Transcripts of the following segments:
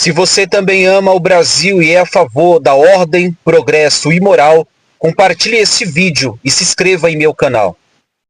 Se você também ama o Brasil e é a favor da ordem, progresso e moral, compartilhe esse vídeo e se inscreva em meu canal.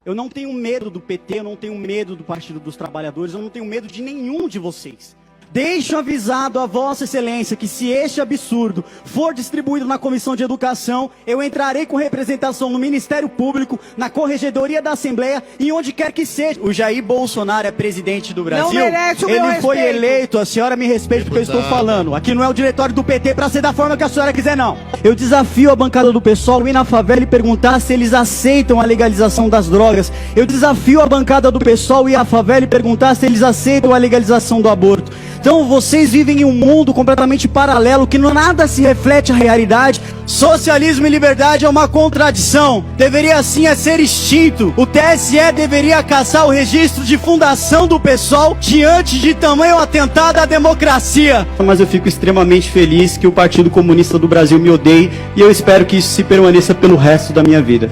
Eu não tenho medo do PT, eu não tenho medo do Partido dos Trabalhadores, eu não tenho medo de nenhum de vocês. Deixo avisado a Vossa Excelência que se este absurdo for distribuído na Comissão de Educação, eu entrarei com representação no Ministério Público, na Corregedoria da Assembleia e onde quer que seja. O Jair Bolsonaro é presidente do Brasil. Não merece o meu Ele foi respeito. eleito, a senhora me respeita porque eu estou falando. Aqui não é o diretório do PT para ser da forma que a senhora quiser, não. Eu desafio a bancada do PSOL ir na favela e perguntar se eles aceitam a legalização das drogas. Eu desafio a bancada do PSOL ir à favela e perguntar se eles aceitam a legalização do aborto. Então vocês vivem em um mundo completamente paralelo que nada se reflete à realidade. Socialismo e liberdade é uma contradição. Deveria sim ser extinto. O TSE deveria caçar o registro de fundação do PSOL diante de tamanho atentado à democracia. Mas eu fico extremamente feliz que o Partido Comunista do Brasil me odeie e eu espero que isso se permaneça pelo resto da minha vida.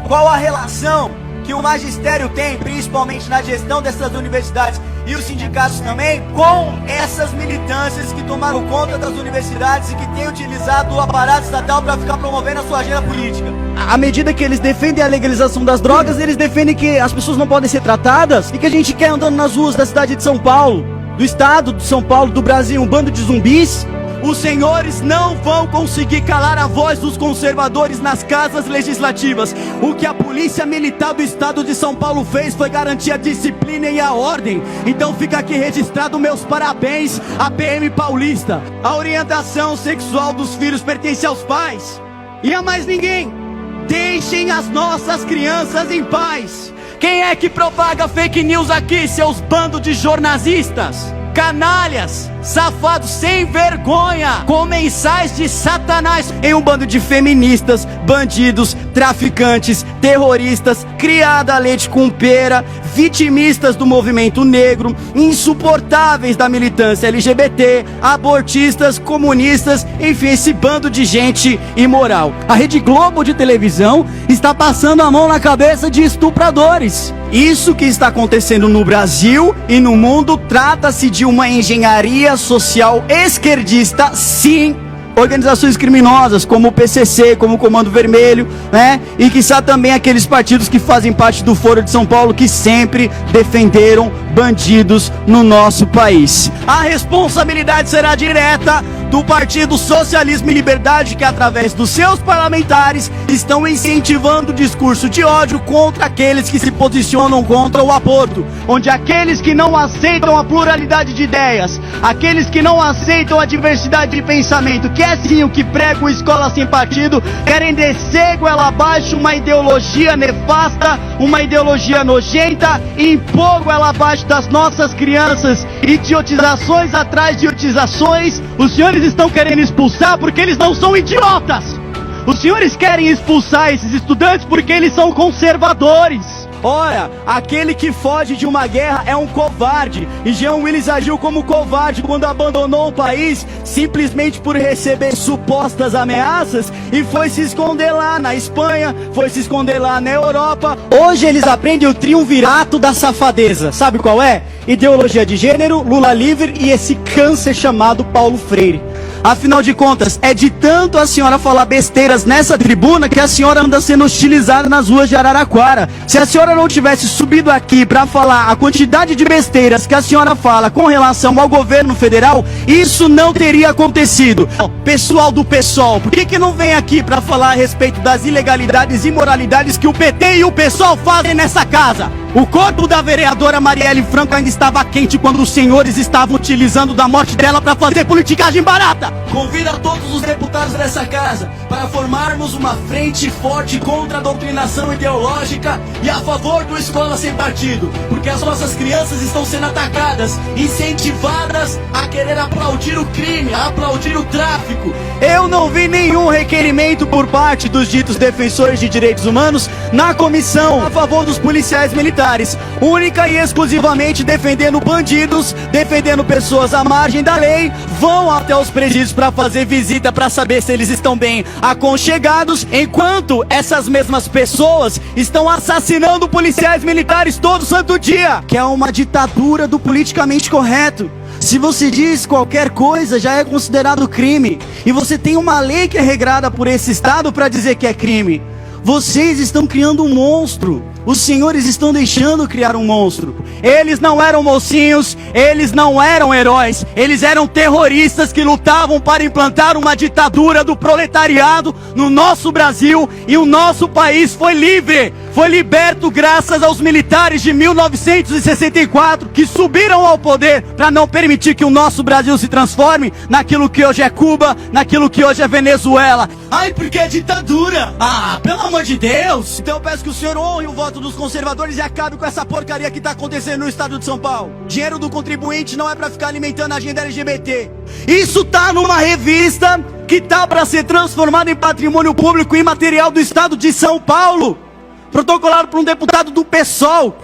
Qual a relação que o magistério tem, principalmente na gestão dessas universidades e os sindicatos também, com essas militâncias que tomaram conta das universidades e que têm utilizado o aparato estatal para ficar promovendo a sua agenda política? À medida que eles defendem a legalização das drogas, eles defendem que as pessoas não podem ser tratadas e que a gente quer andando nas ruas da cidade de São Paulo, do estado de São Paulo, do Brasil, um bando de zumbis. Os senhores não vão conseguir calar a voz dos conservadores nas casas legislativas. O que a Polícia Militar do Estado de São Paulo fez foi garantir a disciplina e a ordem. Então fica aqui registrado meus parabéns à PM paulista. A orientação sexual dos filhos pertence aos pais e a mais ninguém. Deixem as nossas crianças em paz. Quem é que propaga fake news aqui, seus bandos de jornalistas? Canalhas, safados sem vergonha, comensais de Satanás, em um bando de feministas, bandidos, traficantes, terroristas, criada a leite com pera, vitimistas do movimento negro, insuportáveis da militância LGBT, abortistas, comunistas, enfim, esse bando de gente imoral. A Rede Globo de televisão está passando a mão na cabeça de estupradores. Isso que está acontecendo no Brasil e no mundo trata-se de uma engenharia social esquerdista, sim. Organizações criminosas como o PCC, como o Comando Vermelho, né? E quiçá também aqueles partidos que fazem parte do Foro de São Paulo que sempre defenderam bandidos no nosso país. A responsabilidade será direta do Partido Socialismo e Liberdade, que através dos seus parlamentares estão incentivando o discurso de ódio contra aqueles que se posicionam contra o aborto, onde aqueles que não aceitam a pluralidade de ideias, aqueles que não aceitam a diversidade de pensamento, que é sim o que prega o Escola Sem Partido, querem descer goela abaixo uma ideologia nefasta, uma ideologia nojenta, e impor goela abaixo das nossas crianças, idiotizações atrás de idiotizações. Os senhores estão querendo expulsar porque eles não são idiotas. Os senhores querem expulsar esses estudantes porque eles são conservadores. Ora, aquele que foge de uma guerra é um covarde. E Jean Willis agiu como covarde quando abandonou o país simplesmente por receber supostas ameaças e foi se esconder lá na Espanha, foi se esconder lá na Europa. Hoje eles aprendem o triunvirato da safadeza. Sabe qual é? Ideologia de gênero, Lula livre e esse câncer chamado Paulo Freire. Afinal de contas, é de tanto a senhora falar besteiras nessa tribuna que a senhora anda sendo hostilizada nas ruas de Araraquara. Se a senhora não tivesse subido aqui para falar a quantidade de besteiras que a senhora fala com relação ao governo federal, isso não teria acontecido. Pessoal do PSOL, por que não vem aqui para falar a respeito das ilegalidades e imoralidades que o PT e o PSOL fazem nessa casa? O corpo da vereadora Marielle Franco ainda estava quente quando os senhores estavam utilizando da morte dela para fazer politicagem barata. Convido a todos os deputados dessa casa para formarmos uma frente forte contra a doutrinação ideológica e a favor do Escola Sem Partido, porque as nossas crianças estão sendo atacadas, incentivadas a querer aplaudir o crime, a aplaudir o tráfico. Eu não vi nenhum requerimento por parte dos ditos defensores de direitos humanos na comissão a favor dos policiais militares, única e exclusivamente defendendo bandidos, defendendo pessoas à margem da lei. Vão até os presídios para fazer visita para saber se eles estão bem aconchegados, enquanto essas mesmas pessoas estão assassinando policiais militares todo santo dia, que é uma ditadura do politicamente correto. Se você diz qualquer coisa, já é considerado crime. E você tem uma lei que é regrada por esse Estado para dizer que é crime. Vocês estão criando um monstro. Os senhores estão deixando criar um monstro. Eles não eram mocinhos, eles não eram heróis. Eles eram terroristas que lutavam para implantar uma ditadura do proletariado no nosso Brasil. E o nosso país foi livre. Foi liberto graças aos militares de 1964 que subiram ao poder para não permitir que o nosso Brasil se transforme naquilo que hoje é Cuba, naquilo que hoje é Venezuela. Ai, porque é ditadura? Ah, pelo amor de Deus! Então eu peço que o senhor honre o voto dos conservadores e acabe com essa porcaria que tá acontecendo no estado de São Paulo. Dinheiro do contribuinte não é pra ficar alimentando a agenda LGBT. Isso tá numa revista que tá pra ser transformada em patrimônio público imaterial do estado de São Paulo. Protocolado por um deputado do PSOL.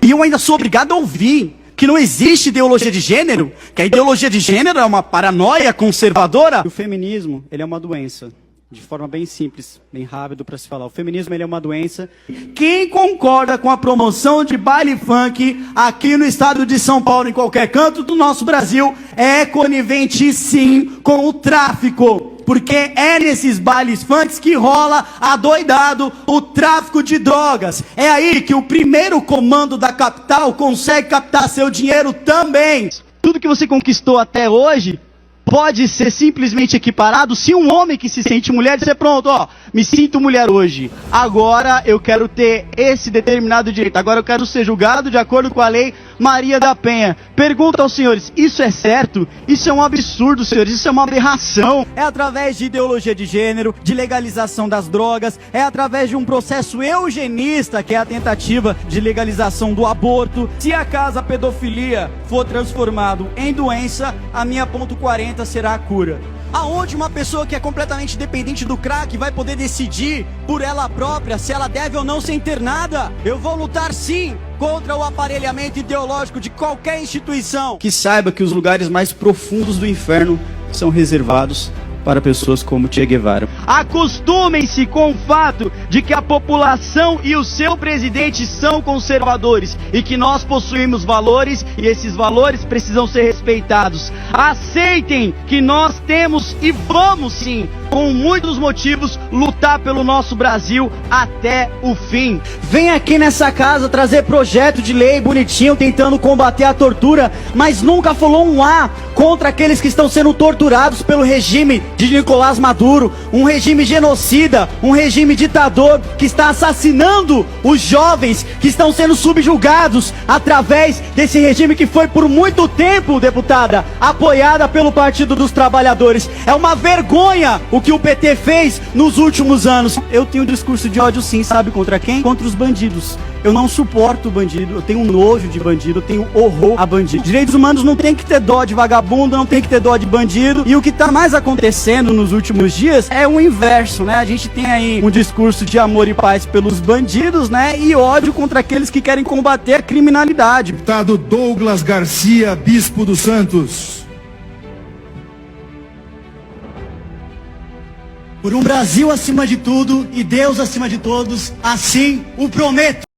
E eu ainda sou obrigado a ouvir que não existe ideologia de gênero, que a ideologia de gênero é uma paranoia conservadora. O feminismo, ele é uma doença. De forma bem simples, bem rápido para se falar. O feminismo, ele é uma doença. Quem concorda com a promoção de baile funk aqui no estado de São Paulo, em qualquer canto do nosso Brasil, é conivente sim com o tráfico. Porque é nesses bailes funks que rola adoidado o tráfico de drogas. É aí que o primeiro comando da capital consegue captar seu dinheiro também. Tudo que você conquistou até hoje pode ser simplesmente equiparado se um homem que se sente mulher disser, pronto, ó, me sinto mulher hoje, agora eu quero ter esse determinado direito, agora eu quero ser julgado de acordo com a lei Maria da Penha. Pergunta aos senhores, isso é certo? Isso é um absurdo, senhores, isso é uma aberração. É através de ideologia de gênero, de legalização das drogas, é através de um processo eugenista, que é a tentativa de legalização do aborto. Se acaso a pedofilia for transformado em doença, a minha ponto 40 será a cura. Aonde uma pessoa que é completamente dependente do crack vai poder decidir por ela própria se ela deve ou não ser internada? Eu vou lutar sim contra o aparelhamento ideológico de qualquer instituição. Que saiba que os lugares mais profundos do inferno são reservados para pessoas como Che Guevara. Acostumem-se com o fato de que a população e o seu presidente são conservadores e que nós possuímos valores e esses valores precisam ser respeitados. Aceitem que nós temos e vamos sim, com muitos motivos, lutar pelo nosso Brasil até o fim. Vem aqui nessa casa trazer projeto de lei bonitinho tentando combater a tortura, mas nunca falou um A contra aqueles que estão sendo torturados pelo regime de Nicolás Maduro, um regime genocida, um regime ditador que está assassinando os jovens que estão sendo subjugados através desse regime que foi por muito tempo, deputada, apoiada pelo Partido dos Trabalhadores. É uma vergonha o que o PT fez nos últimos anos. Eu tenho um discurso de ódio sim, sabe contra quem? Contra os bandidos. Eu não suporto bandido, eu tenho nojo de bandido, eu tenho horror a bandido. Direitos humanos não tem que ter dó de vagabundo, não tem que ter dó de bandido. E o que tá mais acontecendo nos últimos dias é o inverso, né? A gente tem aí um discurso de amor e paz pelos bandidos, né? E ódio contra aqueles que querem combater a criminalidade. Deputado Douglas Garcia, Bispo dos Santos. Por um Brasil acima de tudo e Deus acima de todos, assim o prometo.